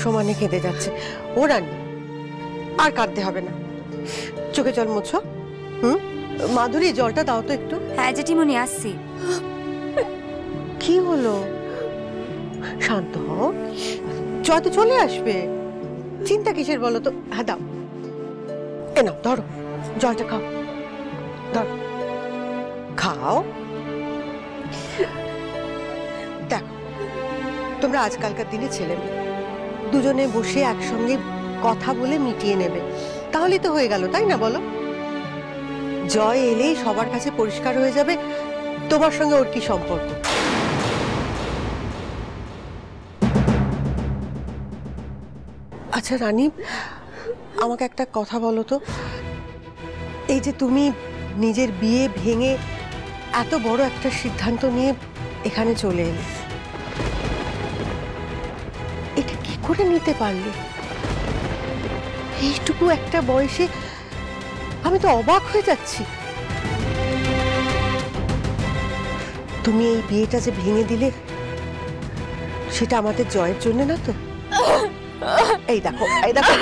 সমানে কেঁদে যাচ্ছে। ও রানী, আর কাঁদতে হবে না, চোখে জল মুছো। মাধুরী, জলটা দাও তো একটু। হ্যাঁ জেঠিমণি, আসছি। কি হলো? শান্ত হও, জয় তো চলে আসবে, চিন্তা কিসের বলো তো। হ্যাঁ দাও, এ নাও ধরো, জলটা খাও, ধরো খাও। দেখো, তোমরা আজকালকার দিনে ছেলে মেয়ে দুজনে বসে একসঙ্গে কথা বলে মিটিয়ে নেবে, তাহলেই তো হয়ে গেল, তাই না বলো? জয় এলেই সবার কাছে পরিষ্কার হয়ে যাবে তোমার সঙ্গে ওর কি সম্পর্ক। আচ্ছা রানী, আমাকে একটা কথা বলো তো, এই যে তুমি নিজের বিয়ে ভেঙে এত বড় একটা সিদ্ধান্ত নিয়ে এখানে চলে এলে, এটা কি করে নিতে পারলে? এইটুকু একটা বয়সে আমি তো অবাক হয়ে যাচ্ছি। তুমি এই বিয়েটা যে ভেঙে দিলে, সেটা আমাদের জয়ের জন্য না তো? এই দেখো, এই দেখো,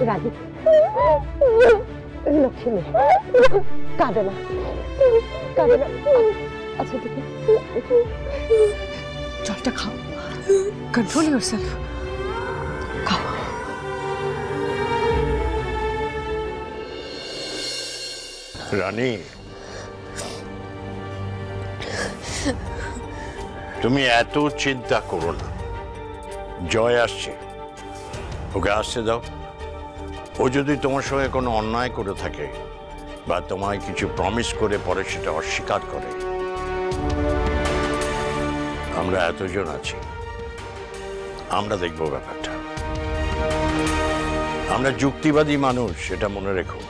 রাজি লক্ষ্মী, কাঁদে না, কাঁদে না। আচ্ছা দেখি, জলটা খাও, কন্ট্রোল ইয়োরসেলফ, খাও। রানী, তুমি এত চিন্তা করো না, জয় আসছে, ওকে আসতে দাও। ও যদি তোমার সঙ্গে কোনো অন্যায় করে থাকে বা তোমায় কিছু প্রমিস করে পরে সেটা অস্বীকার করে, আমরা এতজন আছি, আমরা দেখব ব্যাপারটা। আমরা যুক্তিবাদী মানুষ, সেটা মনে রেখো।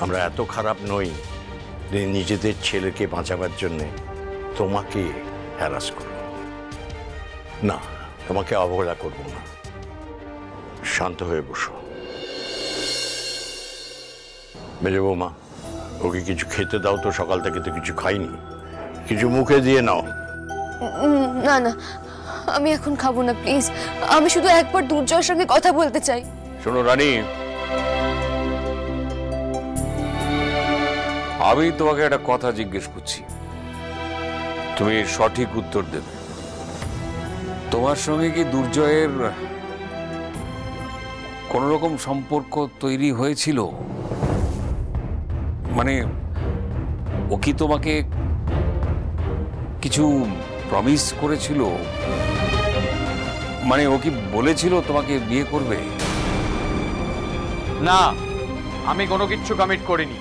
আমরা এত খারাপ নই যে নিজেদের ছেলেকে বাঁচাবার জন্যে তোমাকে হ্যারাস করব না, তোমাকে অবহেলা করব না। শান্ত হয়ে বসো। মেজো বৌমা, ওকে কিছু খেতে দাও তো, সকাল থেকে তো কিছু খাইনি, কিছু মুখে দিয়ে নাও। না না, আমি এখন খাবো না প্লিজ, আমি শুধু একবার দুর্জয়ের সঙ্গে কথা বলতে চাই। শোনো রানী, আমি তোমাকে একটা কথা জিজ্ঞেস করছি, তুমি সঠিক উত্তর দেবে। তোমার সঙ্গে কি দুর্জয়ের কোন রকম সম্পর্ক তৈরি হয়েছিল? মানে ও কি তোমাকে কিছু প্রমিস করেছিল? মানে ও কি বলেছিল তোমাকে বিয়ে করবে? না, আমি কোনো কিচ্ছু কমিট করিনি।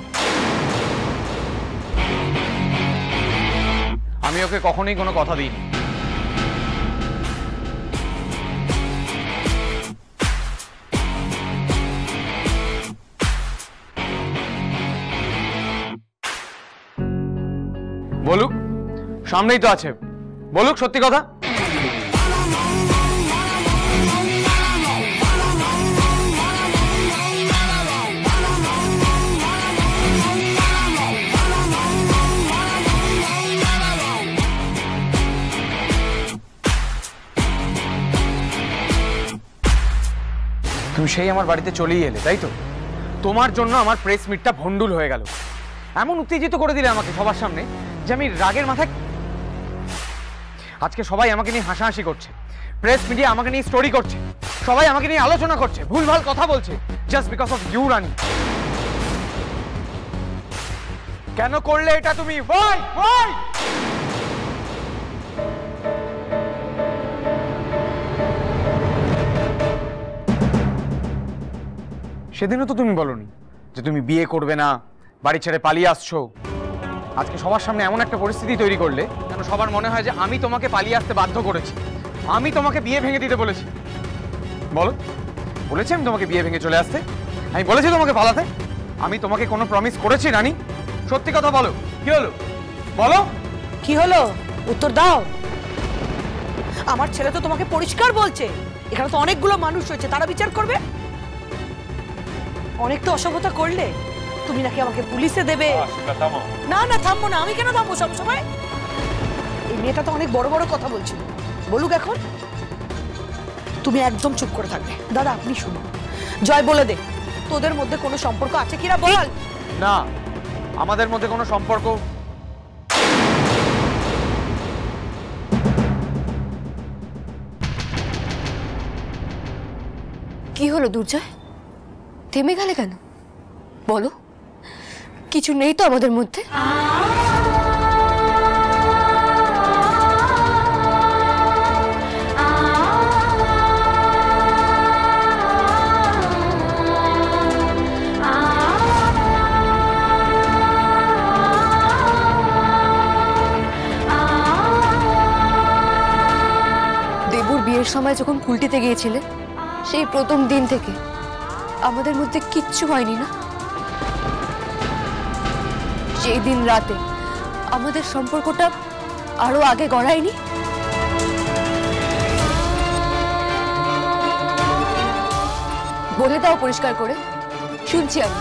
আমি ওকে কখনোই কোনো কথা দিইনি। বলুক, সামনেই তো আছে, বলুক সত্যি কথা। তুমি সেই আমার বাড়িতে চলেই এলে, তাই তো? তোমার জন্য আমার প্রেস মিটটা ভন্ডুল হয়ে গেল। এমন উত্তেজিত করে দিলে আমাকে সবার সামনে যে আমি রাগের মাথায়। আজকে সবাই আমাকে নিয়ে হাসাহাসি করছে, প্রেস মিডিয়া আমাকে নিয়ে স্টোরি করছে, সবাই আমাকে নিয়ে আলোচনা করছে, ভুলভাল কথা বলছে, just because of you Rani. কেন করলে এটা তুমি? Why why? সেদিনও তো তুমি বলনি যে তুমি বিয়ে করবে না, বাড়ি ছেড়ে পালিয়ে আসছো। আজকে সবার সামনে এমন একটা পরিস্থিতি তৈরি করলে যেন সবার মনে হয় যে আমি তোমাকে পালিয়ে আসতে বাধ্য করেছি, আমি তোমাকে বিয়ে ভেঙে দিতে বলেছি। বলো, বলেছি আমি তোমাকে বিয়ে ভেঙে চলে আসতে? আমি বলেছি তোমাকে পালাতে? আমি তোমাকে কোনো প্রমিস করেছি রানী? সত্যি কথা বলো, কি হলো? বলো কি হলো, উত্তর দাও। আমার ছেলে তো তোমাকে পরিষ্কার বলছে এখানে তো অনেকগুলো মানুষ রয়েছে, তারা বিচার করবে। অনেক তো অসভ্যতা করলে, তুমি নাকি আমাকে পুলিশে দেবে। না না, থামবো না, আমি কেন থামবো সবসময়? এই মেয়েটা তো অনেক বড় বড় কথা বলছিল, বলুক এখন। তুমি একদম চুপ করে থাকবে। দাদা আপনি শুনুন, জয় বলে দে তোদের মধ্যে কোনো সম্পর্ক আছে কিনা বল। না, আমাদের মধ্যে কোনো সম্পর্ক। কি হলো দুর্জয়, থেমে গেলে কেন? বলো, কিছু নেই তো আমাদের মধ্যে? দেবুর বিয়ের সময় যখন কুলটিতে গিয়েছিলে, সেই প্রথম দিন থেকে আমাদের মধ্যে কিচ্ছু হয়নি না? সেই দিন রাতে আমাদের সম্পর্কটা আরো আগে গড়ায়নি? বলে দাও পরিষ্কার করে, শুনছি আমি।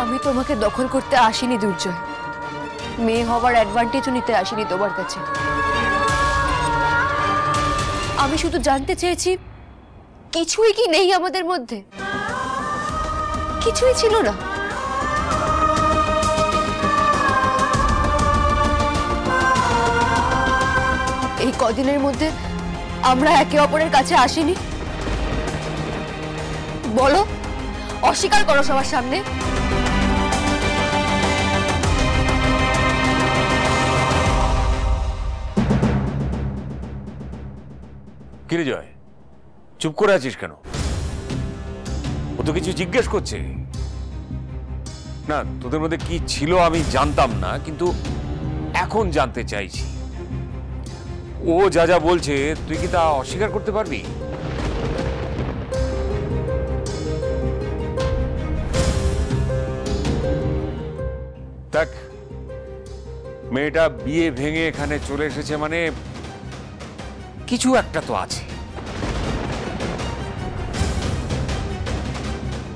আমি তোমাকে দখল করতে আসিনি দুর্জয়, মেয়ে হওয়ার অ্যাডভান্টেজও নিতে আসিনি তোমার কাছে। আমি শুধু জানতে চেয়েছি কিছুই কি নেই আমাদের মধ্যে? কিছুই ছিল না? এই কদিনের মধ্যে আমরা একে অপরের কাছে আসিনি? বলো, অস্বীকার করো সবার সামনে। কিরে জয়, চুপ করে আছিস কেন? ও তো কিছু জিজ্ঞেস করছে। না, তোদের মধ্যে কি ছিল আমি জানতাম না, কিন্তু এখন জানতে চাইছি। ও যা যা বলছে তুই কি তা অস্বীকার করতে পারবি? দেখ, মেয়েটা বিয়ে ভেঙে এখানে চলে এসেছে মানে কিছু একটা তো আছে।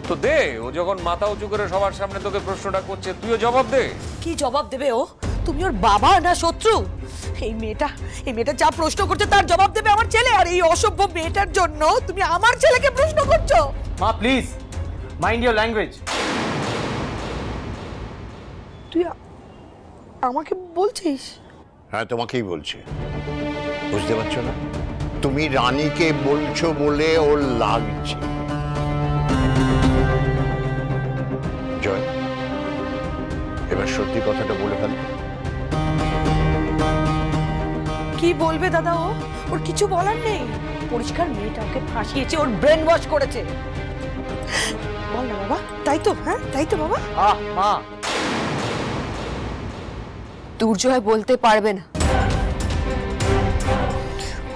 তো দে, ও যখন মাথা উঁচু করে সবার সামনে তোকে প্রশ্নটা করছে, তুইও জবাব দে। কি জবাব দেবে ও? তুমি ওর বাবা না শত্রু? এই মেয়েটা যা প্রশ্ন করছে তার জবাব দেবে আমার ছেলে, আর এই অসভ্য মেয়েটার জন্য তুমি আমার ছেলেকে প্রশ্ন করছো? মা প্লিজ মাইন্ড ইওর ল্যাঙ্গুয়েজ। তুই আমাকে বলছিস? হ্যাঁ, তোমাকেই বলছি, বুঝতে পারছো না? তুমি রানীকে বলছো বলে ওর লাগছে। জয়, এবার সত্যি কথাটা বলে ফেল। কি বলবে দাদা? ওর কিছু বলার নেই, পরিষ্কার মেয়েটা ওকে ফাঁসিয়েছে, ওর ব্রেন ওয়াশ করেছে। বল না বাবা, তাই তো? হ্যাঁ তাই তো বাবা। মা, দুর্জয় বলতে পারবে না।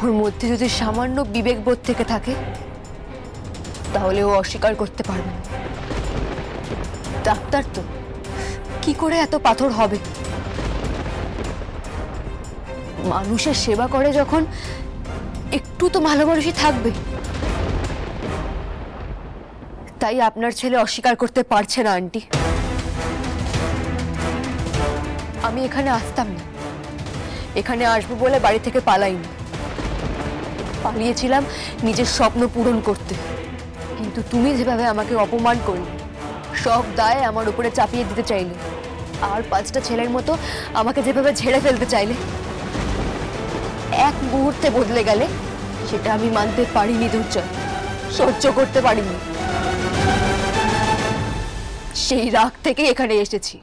ওর মধ্যে যদি সামান্য বিবেকবোধ থেকে থাকে তাহলে ও অস্বীকার করতে পারবে না। ডাক্তার তো, কি করে এত পাথর হবে? মানুষের সেবা করে যখন, একটু তো ভালো মানুষই থাকবে। তাই আপনার ছেলে অস্বীকার করতে পারছে না আন্টি। আমি এখানে আসতাম না, এখানে আসবো বলে বাড়ি থেকে পালাইনি। পালিয়েছিলাম নিজের স্বপ্ন পূরণ করতে, কিন্তু তুমি যেভাবে আমাকে অপমান করলে, সব দায় আমার উপরে চাপিয়ে দিতে চাইলে, আর 5টা ছেলের মতো আমাকে যেভাবে ঝেড়ে ফেলতে চাইলে, এক মুহূর্তে বদলে গেলে, সেটা আমি মানতে পারিনি দুর্জয়, সহ্য করতে পারিনি। সেই রাগ থেকে এখানে এসেছি।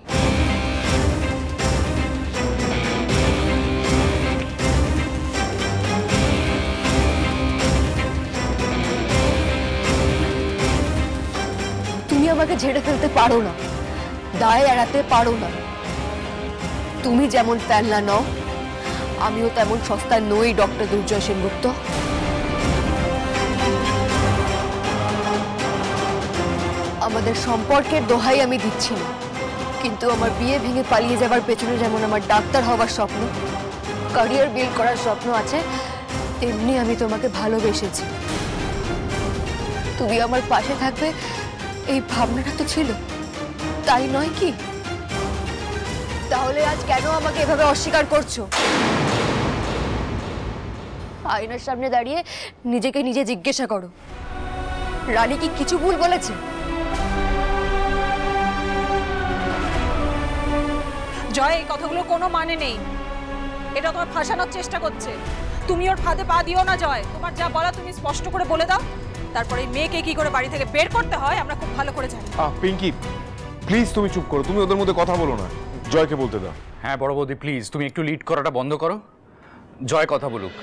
তুমি আমাকে ঝেড়ে ফেলতে পারো না, দায় এড়াতে পারো না। তুমি যেমন ফেলনা নও, আমিও তেমন সস্তা নই ডক্টর দুর্জয় সেনগুপ্ত। আমাদের সম্পর্কের দোহাই আমি দিচ্ছি না, কিন্তু আমার বিয়ে ভেঙে পালিয়ে যাবার পেছনে যেমন আমার ডাক্তার হওয়ার স্বপ্ন, ক্যারিয়ার বিল্ড করার স্বপ্ন আছে, তেমনি আমি তোমাকে ভালোবেসেছি। তুমি আমার পাশে থাকবে এই ভাবনাটা তো ছিল, তাই নয় কি? তাহলে আজ কেন আমাকে এভাবে অস্বীকার করছো? আয়নার সামনে দাঁড়িয়ে নিজেকে নিজে জিজ্ঞাসা করো, রানী কি কিছু ভুল বলেছে? জয়, এই কথাগুলো কোনো মানে নেই। এটা তোমার ফাঁসানোর চেষ্টা করছে। তুমি ওর ফাঁদে পা দিও না জয়। তোমার যা বলা তুমি স্পষ্ট করে বলে দাও, তারপরে এই মেয়েকে কি করে বাড়ি থেকে বের করতে হয় আমরা খুব ভালো করে জানি। পিঙ্কি প্লিজ তুমি চুপ করো, তুমি ওদের মধ্যে কথা বলো না, জয়কে বলতে দাও। হ্যাঁ বড় বৌদি প্লিজ তুমি একটু লিড করাটা বন্ধ করো, জয় কথা বলুক।